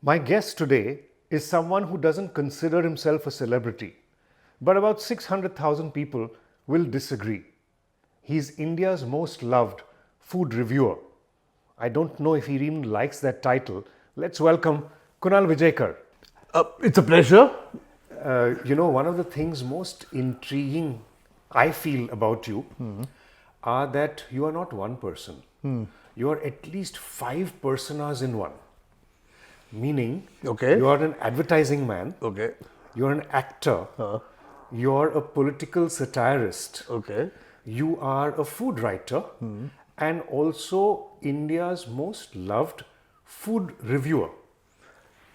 My guest today is someone who doesn't consider himself a celebrity, but about 600,000 people will disagree. He's India's most loved food reviewer. I don't know if he even likes that title. Let's welcome Kunal Vijayakar. It's a pleasure. One of the things most intriguing I feel about you are that you are not one person. You are at least 5 personas in one. Meaning, Okay. you are an advertising man, Okay. you're an actor, you're a political satirist, Okay. you are a food writer, and also India's most loved food reviewer.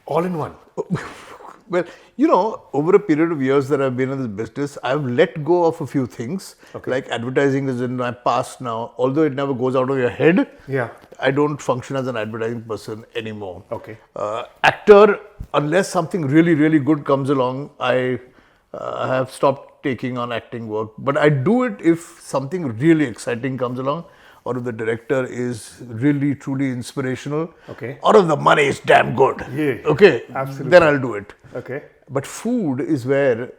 All in one. Well, over a period of years that I've been in this business, I've let go of a few things. Okay. Like advertising is in my past now. Although it never goes out of your head, Yeah. I don't function as an advertising person anymore. Okay. Actor, unless something really, really good comes along, I have stopped taking on acting work. But I do it if something really exciting comes along, or if the director is really, truly inspirational, Okay. or if the money is damn good. Yeah. Okay, Absolutely. then I'll do it. Okay. But food is where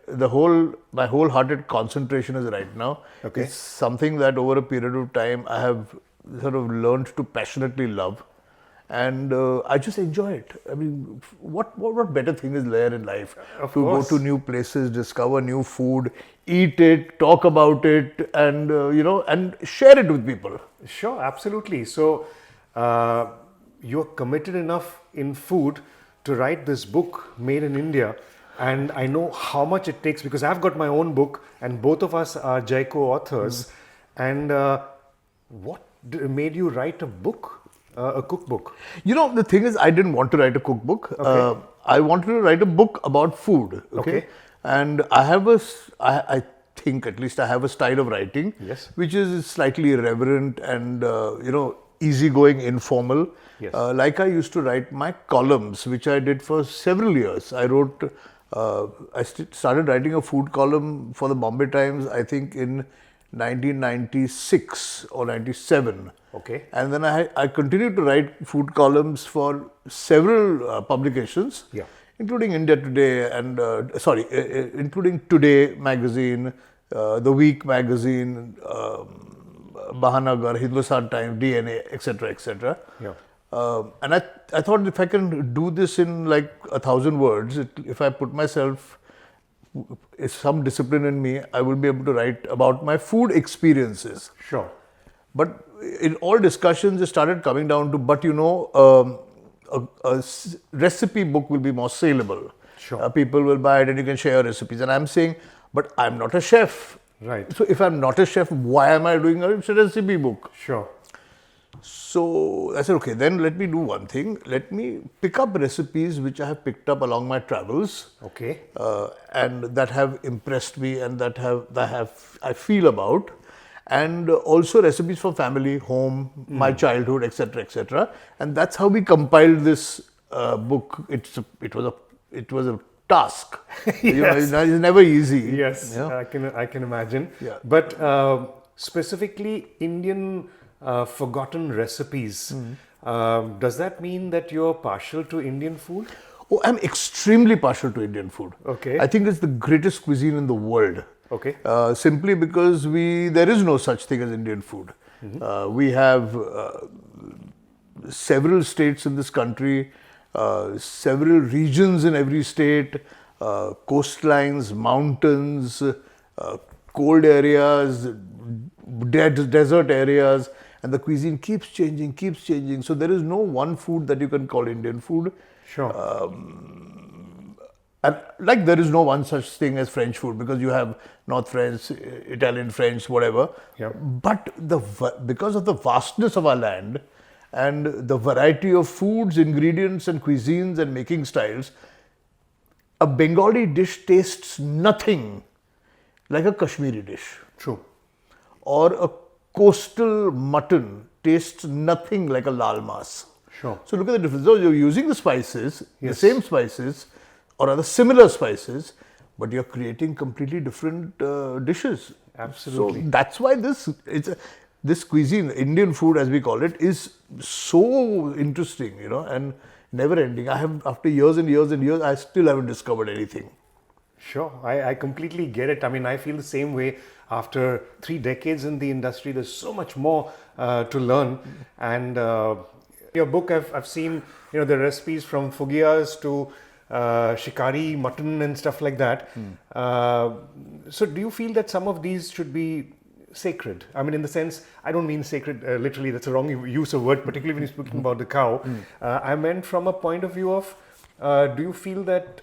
my wholehearted concentration is right now. Okay. It's something that over a period of time I have sort of learned to passionately love, and I just enjoy it. I mean, what better thing is there in life? Of to course. go to new places, discover new food, eat it, talk about it, and and share it with people. Sure, absolutely. So, you're committed enough in food to write this book, Made in India. And I know how much it takes because I've got my own book, and both of us are Jaiko authors. And what made you write a book, a cookbook? The thing is, I didn't want to write a cookbook. Okay. I wanted to write a book about food. Okay. And I think at least I have a style of writing, Yes. which is slightly irreverent and easygoing, informal. Yes. Like I used to write my columns, which I did for several years. I wrote. Started writing a food column for the Bombay Times, I think in 1996 or 97. Okay. And then I continued to write food columns for several publications, Yeah. including India Today and including Today magazine, The Week magazine, Bahanagar, Hindustan Times, DNA, etc., etc. Yeah. And I thought if I can do this in like 1,000 words, if I put myself some discipline in me, I will be able to write about my food experiences. Sure. But in all discussions, it started coming down to, a recipe book will be more saleable. Sure. People will buy it and you can share recipes. And I'm saying, but I'm not a chef. Right. So if I'm not a chef, why am I doing a recipe book? Sure. So I said, okay, then let me do one thing. Let me pick up recipes which I have picked up along my travels. Okay. And that have impressed me and that I feel about, and also recipes for family, home, my childhood, etc., etc. And that's how we compiled this book. It was a task. Yes. It's never easy. Yes, Yeah. I can imagine. Yeah. But specifically Indian forgotten recipes, does that mean that you're partial to Indian food? Oh, I'm extremely partial to Indian food. Okay. I think it's the greatest cuisine in the world. Okay. Simply because there is no such thing as Indian food. We have several states in this country, several regions in every state, coastlines, mountains, cold areas, desert areas, and the cuisine keeps changing. So there is no one food that you can call Indian food. Sure. And like there is no one such thing as French food because you have North French, Italian, French, whatever. Yeah. But because of the vastness of our land and the variety of foods, ingredients and cuisines and making styles, a Bengali dish tastes nothing like a Kashmiri dish. True. Or a coastal mutton tastes nothing like a lal mas. Sure. So look at the difference. So you're using the spices, the Yes. same spices, or rather similar spices, but you're creating completely different dishes. Absolutely. So that's why this cuisine, Indian food as we call it, is so interesting, and never ending. I have, after years and years and years, I still haven't discovered anything. Sure, I completely get it. I mean, I feel the same way. After 3 decades in the industry, there's so much more to learn. And your book, I've seen, the recipes from Fugias to shikari, mutton and stuff like that. So do you feel that some of these should be sacred? I mean, in the sense, I don't mean sacred literally, that's a wrong use of word, particularly when you're speaking about the cow. I meant from a point of view of, do you feel that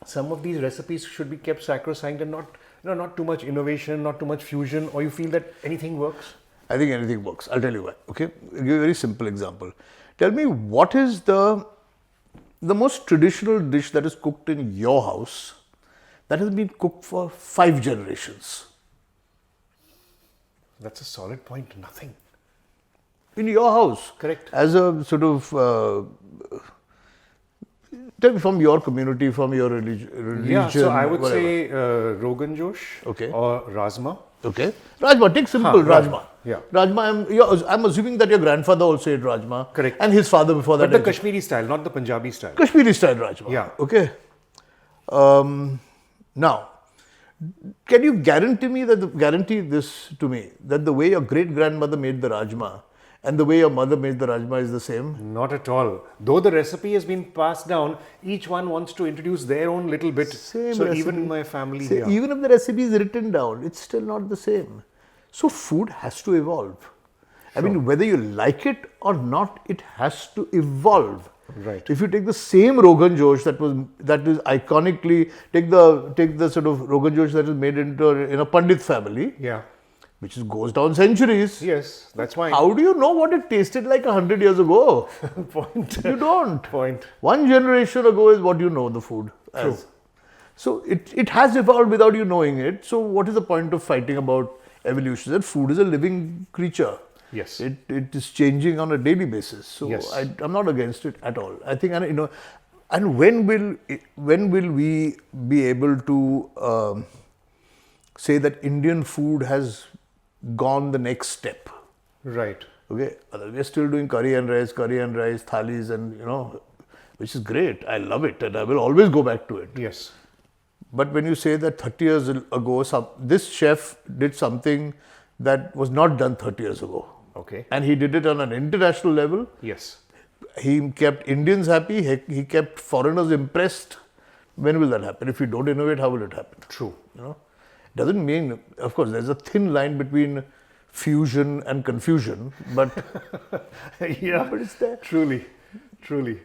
some of these recipes should be kept sacrosanct and not too much innovation, not too much fusion, or you feel that anything works? I think anything works. I'll tell you why. Okay, I'll give you a very simple example. Tell me, what is the most traditional dish that is cooked in your house that has been cooked for 5 generations? That's a solid point. Nothing. In your house. Correct. As a sort of, tell me, from your community, from your religion. Yeah, so I would whatever. say Rogan Josh Okay. or Rajma. Okay. Rajma, take simple Rajma. Yeah. Rajma, I'm assuming that your grandfather also ate Rajma. Correct. And his father before that. But the Kashmiri style, not the Punjabi style. Kashmiri style Rajma. Yeah. Okay. Now, can you guarantee this to me, that the way your great grandmother made the Rajma and the way your mother made the Rajma is the same? Not at all. Though the recipe has been passed down, each one wants to introduce their own little bit. Same so recipe. even in my family Say, here. even if the recipe is written down, it's still not the same. So food has to evolve. I mean, whether you like it or not, it has to evolve. Right. If you take the same Rogan Josh that is iconically, take the sort of Rogan Josh that is made in a Pandit family, Yeah. which goes down centuries. Yes, that's why. How do you know what it tasted like 100 years ago? Point. You don't. Point. One generation ago is what you know the food as. True. So it has evolved without you knowing it. So what is the point of fighting about evolution? That food is a living creature. Yes. It is changing on a daily basis. So Yes. I'm not against it at all. I think, and when will we be able to say that Indian food has gone the next step? Right. Okay, we're still doing curry and rice, thalis, and which is great. I love it, and I will always go back to it. Yes. But when you say that 30 years ago, this chef did something that was not done 30 years ago, Okay. and he did it on an international level. Yes. He kept Indians happy. He kept foreigners impressed. When will that happen? If you don't innovate, how will it happen? True. Doesn't mean, of course, there's a thin line between fusion and confusion, but Yeah. but it's there. Truly. Truly.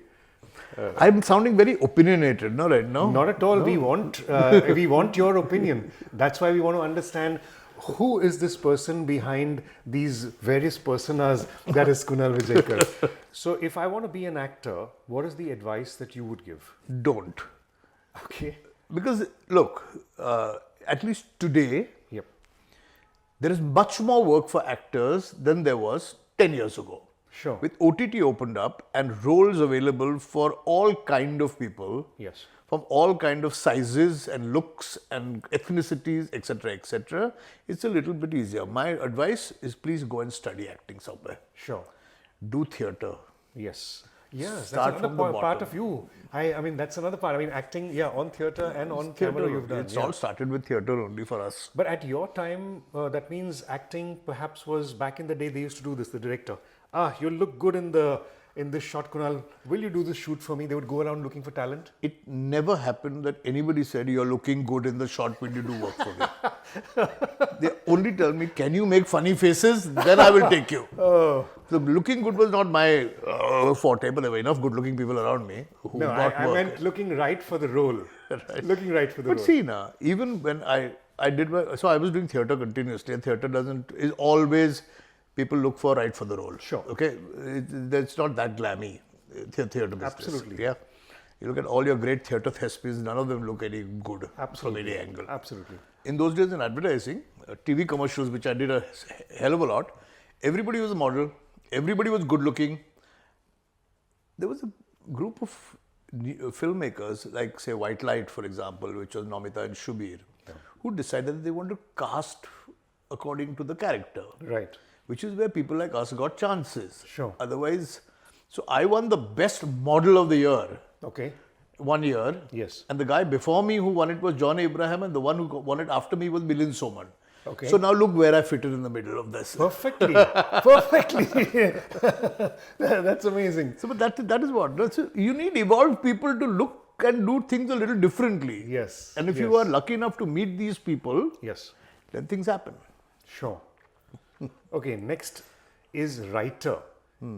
I'm sounding very opinionated, no, right now? Not at all. We want your opinion. That's why we want to understand who is this person behind these various personas that is Kunal Vijayakar. So if I want to be an actor, what is the advice that you would give? Don't. Okay. Because, look, at least today, Yep. there is much more work for actors than there was 10 years ago. Sure. With OTT opened up and roles available for all kind of people, Yes. from all kind of sizes and looks and ethnicities, etc., it's a little bit easier. My advice is, please go and study acting somewhere. Sure. Do theatre. Yes. Yes, Start that's from another the part bottom. of you. I mean, that's another part. I mean, acting, yeah, on theatre and on camera you've done. It's yeah. all started with theatre only for us. But at your time, that means acting perhaps was back in the day they used to do this, the director. You look good in this shot, Kunal. Will you do this shoot for me? They would go around looking for talent. It never happened that anybody said, you're looking good in the shot when you do work for me. They only tell me, can you make funny faces? Then I will take you. So looking good was not my forte, but there were enough good looking people around me who No, got I work. meant looking right for the role. Looking right for the But role. see now, even when I did so I was doing theatre continuously, and theatre is always, people look for right for the role. Sure. Okay, that's not that glammy, theatre business. Absolutely. Yeah. You look at all your great theatre thespians, none of them look any good from any angle. Absolutely. In those days in advertising, TV commercials, which I did a hell of a lot, everybody was a model, everybody was good looking. There was a group of filmmakers, like say White Light, for example, which was Nomita and Shubir, who decided that they wanted to cast according to the character. Right. Which is where people like us got chances. Sure. Otherwise, So I won the best model of the year Okay. 1 year. Yes. And the guy before me who won it was John Abraham, and the one who won it after me was Milind Soman. Okay. So now look where I fitted in the middle of this. Perfectly. Perfectly. That's amazing. So, but that is what. So you need evolved people to look and do things a little differently. Yes. And if you yes. are lucky enough to meet these people, Yes. then things happen. Sure. Okay, next is writer.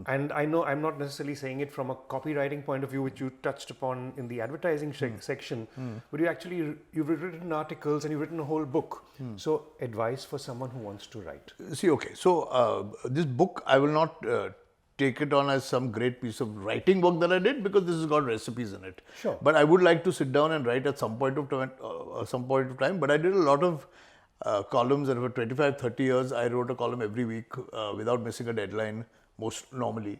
And I know I'm not necessarily saying it from a copywriting point of view, which you touched upon in the advertising section, but you've written articles and you've written a whole book. So advice for someone who wants to write. See, okay, so this book, I will not take it on as some great piece of writing work that I did, because this has got recipes in it. Sure. But I would like to sit down and write at some point of time. But I did a lot of columns, and for 25, 30 years, I wrote a column every week without missing a deadline, most normally.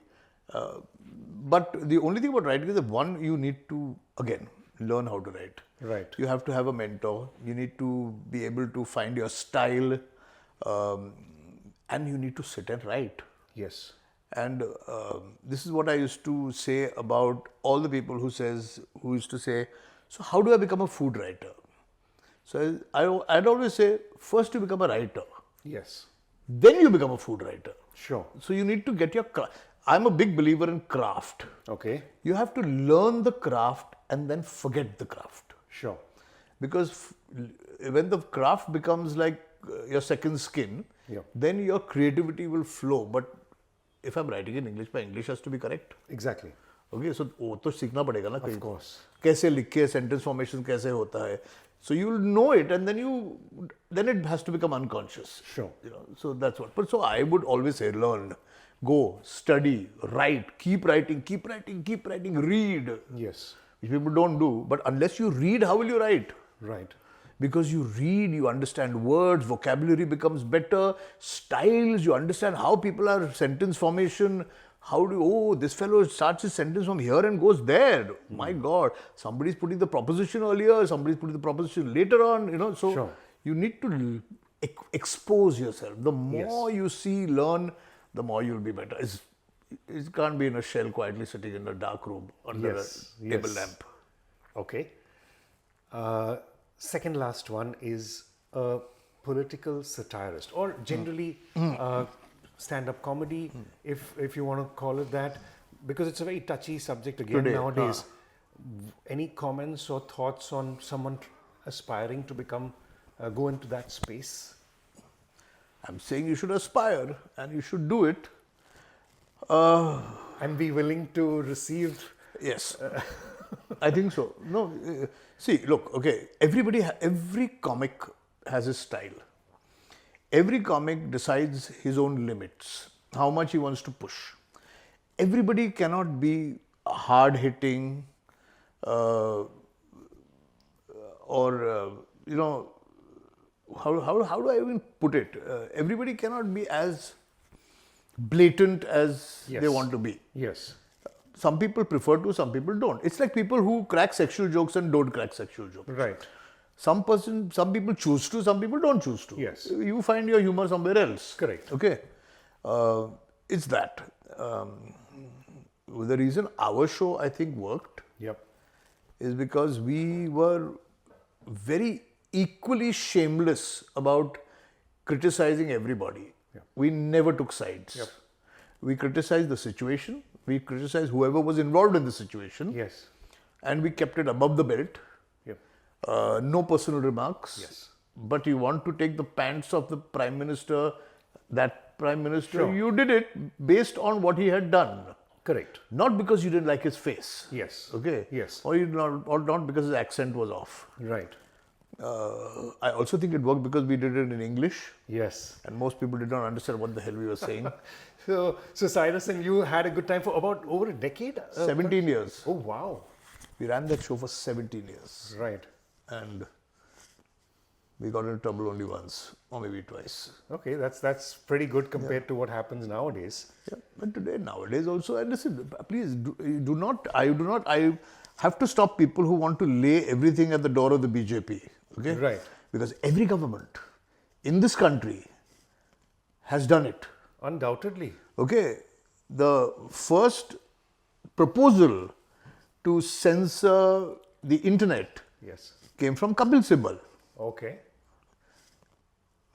But the only thing about writing is that, one, you need to, again, learn how to write. Right. You have to have a mentor. You need to be able to find your style, and you need to sit and write. Yes. And this is what I used to say about all the people who used to say, so how do I become a food writer? So I'd always say, first you become a writer, Yes. then you become a food writer. Sure. So you need to get your craft. I'm a big believer in craft. Okay. You have to learn the craft and then forget the craft. Sure. Because when the craft becomes like your second skin, Yeah. then your creativity will flow. But if I'm writing in English, my English has to be correct. Exactly. Okay, so वो तो सीखना पड़ेगा ना कहीं. Of course. कैसे लिख के sentence formation कैसे होता है. So you will know it, and then it has to become unconscious. Sure. You know, so that's what. But so I would always say, learn, go, study, write, keep writing, read. Yes. Which people don't do. But unless you read, how will you write? Right. Because you read, you understand words, vocabulary becomes better, styles, you understand how people are, sentence formation, this fellow starts his sentence from here and goes there. My God, somebody's putting the proposition earlier, somebody's putting the proposition later on, so Sure. you need to expose yourself. The more Yes. you see, learn, the more you'll be better. It can't be in a shell quietly sitting in a dark room under a table lamp. Okay. Second last one is a political satirist, or generally stand-up comedy, if you want to call it that, because it's a very touchy subject again Today, nowadays. Any comments or thoughts on someone aspiring to go into that space? I'm saying you should aspire and you should do it. And be willing to receive. Yes, I think so. No, see, look, okay, every comic has his style. Every comic decides his own limits, how much he wants to push. Everybody cannot be hard-hitting or, how do I even put it? Everybody cannot be as blatant as Yes. they want to be. Yes. Some people prefer to, some people don't. It's like people who crack sexual jokes and don't crack sexual jokes. Right. Some people choose to, some people don't choose to. Yes. You find your humor somewhere else. Correct. Okay. It's that. The reason our show, I think, worked Yep. is because we were very equally shameless about criticizing everybody. Yep. We never took sides. Yep. We criticized the situation. We criticized whoever was involved in the situation. Yes. And we kept it above the belt. Yep. No personal remarks. Yes. But you want to take the pants of the Prime Minister, that Prime Minister, Sure. you did it based on what he had done. Correct. Not because you didn't like his face. Yes. Okay. Yes. Or not because his accent was off. Right. I also think it worked because we did it in English. Yes. And most people did not understand what the hell we were saying. So Cyrus, and you had a good time for about over a decade? 17 years. Oh, wow. We ran that show for 17 years. Right. And we got into trouble only once, or maybe twice. Okay, that's pretty good compared to what happens nowadays. Yeah, but nowadays also, and listen, please I have to stop people who want to lay everything at the door of the BJP. Okay? Right. Because every government in this country has done it. Undoubtedly. Okay? The first proposal to censor the internet Yes. came from Kapil Sibal. Okay.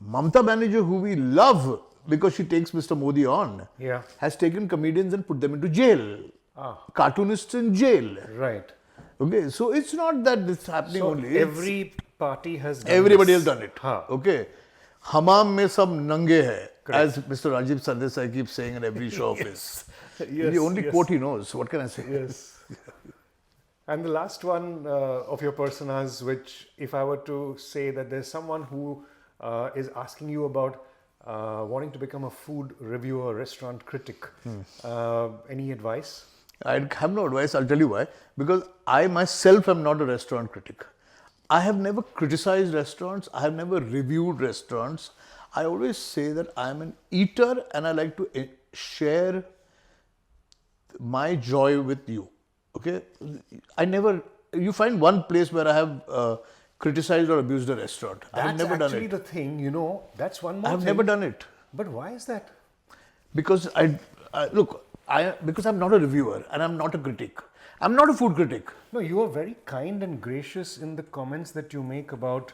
Mamata Banerjee, who we love because she takes Mr. Modi on, Yeah. has taken comedians and put them into jail. Cartoonists in jail. Right. Okay, so it's not that it's happening So only. It's- every party has done everybody this. has done it. Huh. Okay. Hamam mein sab nange hai, as Mr. Rajiv Sardesai keeps saying in every show of his. Yes, The only yes. quote he knows. What can I say? Yes. And the last one of your personas, which if I were to say that there's someone who is asking you about wanting to become a food reviewer, restaurant critic, any advice? I have no advice. I'll tell you why. Because I myself am not a restaurant critic. I have never criticized restaurants. I have never reviewed restaurants. I always say that I am an eater and I like to share my joy with you. Okay? You find one place where I have criticized or abused a restaurant. I have never done actually it. the thing, that's one more I have thing. never done it. But why is that? Because because I'm not a reviewer and I'm not a critic. I'm not a food critic. No, you are very kind and gracious in the comments that you make about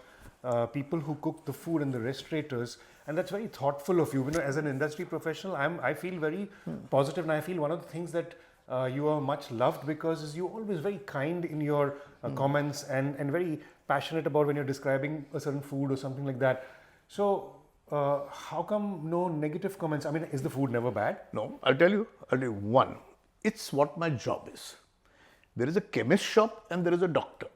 people who cook the food and the restaurateurs, and that's very thoughtful of you. As an industry professional, I feel very positive, and I feel one of the things that you are much loved because is you're always very kind in your comments and very passionate about when you're describing a certain food or something like that. So, how come no negative comments? I mean, is the food never bad? No, I'll tell you. One, it's what my job is. There is a chemist shop and there is a doctor.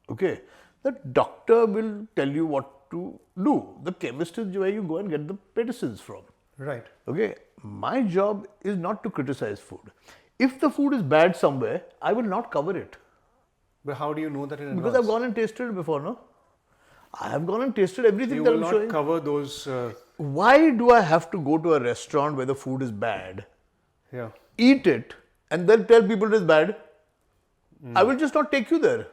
Okay, the doctor will tell you what to do. The chemist is where you go and get the medicines from. Right. Okay, my job is not to criticize food. If the food is bad somewhere, I will not cover it. But how do you know that in Because I've gone and tasted it before, no? I have gone and tasted everything you that will I'm not showing. cover those. Why do I have to go to a restaurant where the food is bad, Yeah. eat it, and then tell people it is bad? I will just not take you there.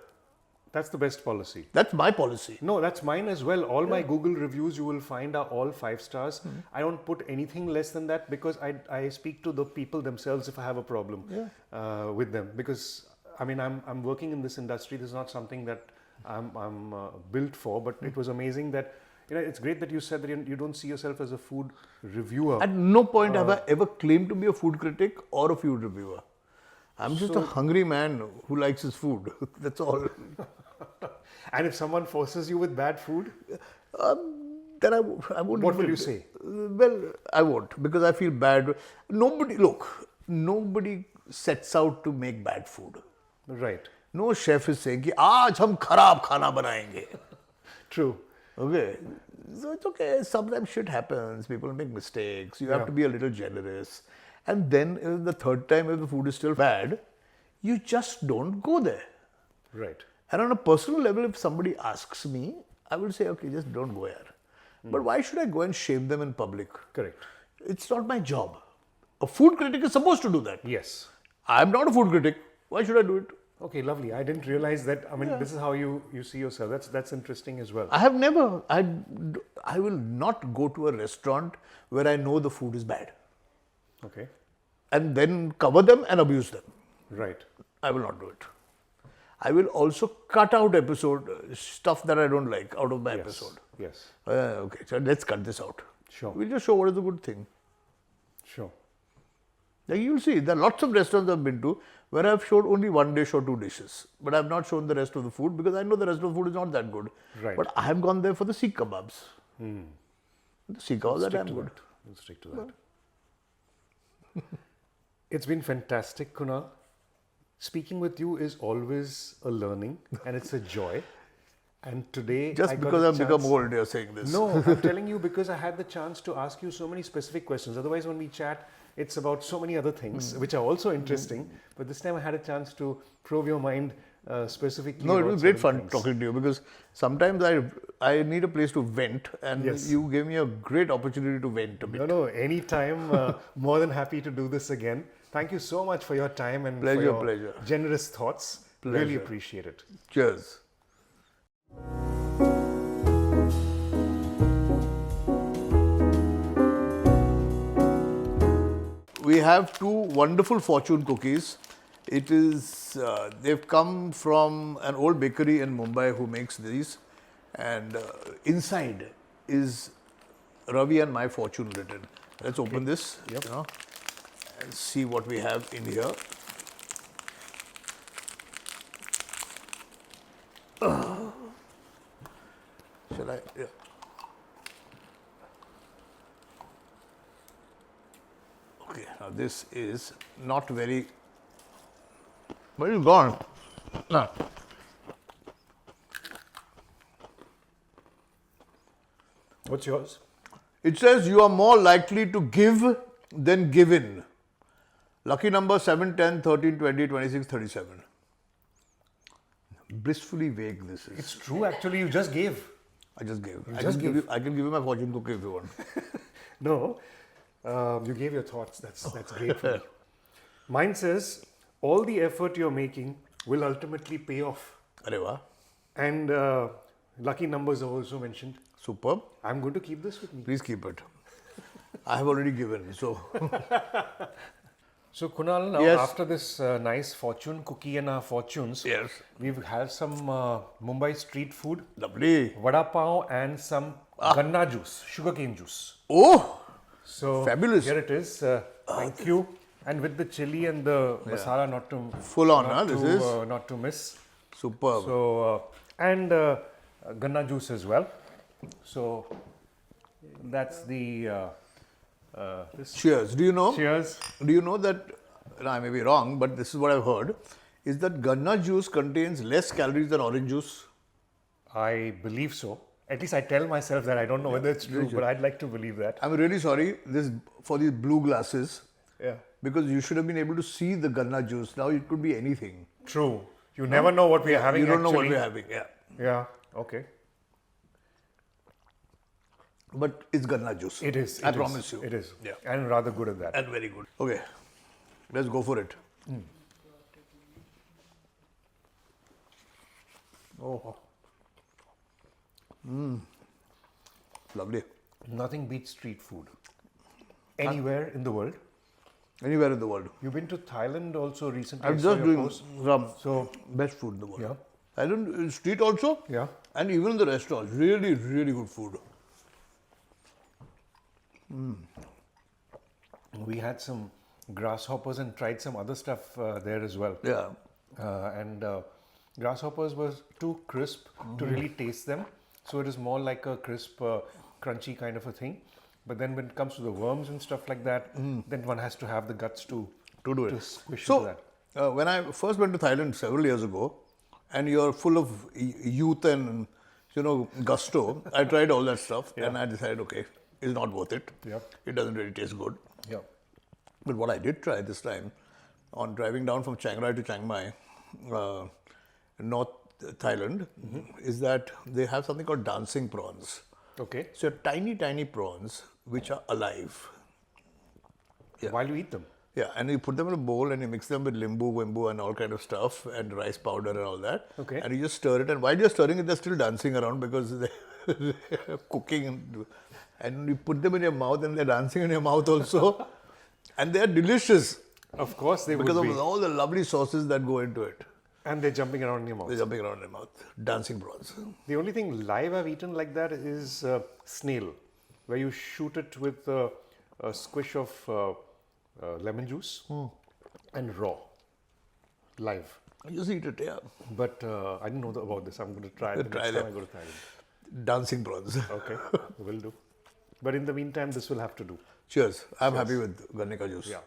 That's the best policy. That's my policy. No, that's mine as well. All my Google reviews you will find are all 5 stars. I don't put anything less than that because I speak to the people themselves if I have a problem with them. Because I mean, I'm working in this industry. This is not something that I'm built for. But it was amazing that it's great that you said that you don't see yourself as a food reviewer. At no point have I ever claimed to be a food critic or a food reviewer. I'm just a hungry man who likes his food. That's all. And if someone forces you with bad food, Then I won't. what will you say? Well, I won't because I feel bad. Nobody sets out to make bad food. Right. No chef is saying कि आज हम खराब खाना बनाएंगे. True. Okay. So it's okay. Sometimes shit happens. People make mistakes. You have to be a little generous. And then the third time, if the food is still bad, you just don't go there. Right. And on a personal level, if somebody asks me, I will say, okay, just don't go here. But why should I go and shame them in public? Correct. It's not my job. A food critic is supposed to do that. Yes. I'm not a food critic. Why should I do it? Okay, lovely. I didn't realize that. I mean, this is how you see yourself. That's interesting as well. I have never. I will not go to a restaurant where I know the food is bad. Okay. And then cover them and abuse them. Right. I will not do it. I will also cut out stuff that I don't like out of my episode. Yes. Okay, so let's cut this out. Sure. We'll just show what is a good thing. Sure. Like you'll see, there are lots of restaurants I've been to where I've showed only one dish or two dishes. But I've not shown the rest of the food because I know the rest of the food is not that good. Right. But I have gone there for the Sikh kebabs. The Sikh kebabs are damn good. We'll stick to that. It's been fantastic, Kunal. Speaking with you is always a learning and it's a joy. And today, Just I got because a I've become chance- old, you're saying this. No, I'm telling you because I had the chance to ask you so many specific questions. Otherwise, when we chat, it's about so many other things which are also interesting. But this time, I had a chance to probe your mind specifically. No, it about was great certain fun things. talking to you because sometimes I need a place to vent and Yes. you gave me a great opportunity to vent a bit. No, anytime. More than happy to do this again. Thank you so much for your time and for your Pleasure. generous thoughts. Really Pleasure. appreciate it. Cheers. We have two wonderful fortune cookies It is, they've come from an old bakery in Mumbai who makes these, and inside is Ravi and my fortune written. Let's open this, Yep. and see what we have in here. Shall I? Yeah. Okay, now this is not very. Where is gone? No. What's yours? It says you are more likely to give than given. Lucky number 7, 10, 13, 20, 26, 37. Blissfully vague this is. It's true, actually. You just gave. I just gave. I can give you my fortune cookie if you want. No, you gave your thoughts. That's great for me. Mine says all the effort you're making will ultimately pay off. Areva. And lucky numbers are also mentioned. Superb. I'm going to keep this with me. Please keep it. I have already given, so. So Kunal, now Yes. after this nice fortune cookie and our fortunes, Yes. we've had some Mumbai street food, Lovely. vada pav and some ganna juice, sugarcane juice. Oh! So Fabulous. here it is. Thank you. And with the chili and the masala, not to Full on, not huh? to, This is not to miss. superb. So and ganna juice as well. So that's the this. Cheers. Do you know? Cheers. Do you know that, I may be wrong, but this is what I've heard, is that ganna juice contains less calories than orange juice? I believe so. At least I tell myself that. I don't know whether it's true, but I'd like to believe that. I'm really sorry for these blue glasses, Yeah. because you should have been able to see the ganna juice. Now it could be anything. True. You never know what we are having. You don't know what actually. we're having, yeah. Yeah. Okay. But it's ganna juice. It is. I promise you. It is. Yeah. And rather good at that. And very good. Okay, let's go for it. Oh, Lovely. nothing beats street food. Anywhere in the world. Anywhere in the world. You've been to Thailand also recently. I'm I saw just your doing post. some So best food in the world. yeah. Thailand street also. Yeah. And even the restaurants. Really, really good food. We had some grasshoppers and tried some other stuff there as well. Yeah. And grasshoppers were too crisp to really taste them. So it is more like a crisp, crunchy kind of a thing. But then when it comes to the worms and stuff like that, then one has to have the guts to do it. to squish So, into that. when I first went to Thailand several years ago, and you're full of youth and gusto, I tried all that stuff, and I decided, okay, it's not worth it. Yeah. It doesn't really taste good. Yeah. But what I did try this time, on driving down from Chiang Rai to Chiang Mai, North Thailand, is that they have something called dancing prawns. Okay. So tiny, tiny prawns which are alive. Yeah. While you eat them. Yeah, and you put them in a bowl and you mix them with limbu, wimbu and all kind of stuff and rice powder and all that. Okay. And you just stir it, and while you're stirring it, they're still dancing around because they're cooking, and you put them in your mouth and they're dancing in your mouth also. And they're delicious Of course they because would be. of all the lovely sauces that go into it. And they're jumping around in your mouth. They're jumping around in your mouth. Dancing prawns. The only thing live I've eaten like that is snail, where you shoot it with a squish of lemon juice and raw, live. You just eat it, yeah. But I didn't know about this. I'm going to try it the Try next time that. I go to Thailand. Dancing prawns. Okay, will do. But in the meantime, this will have to do. Cheers. I'm happy with Garnica juice. Yeah.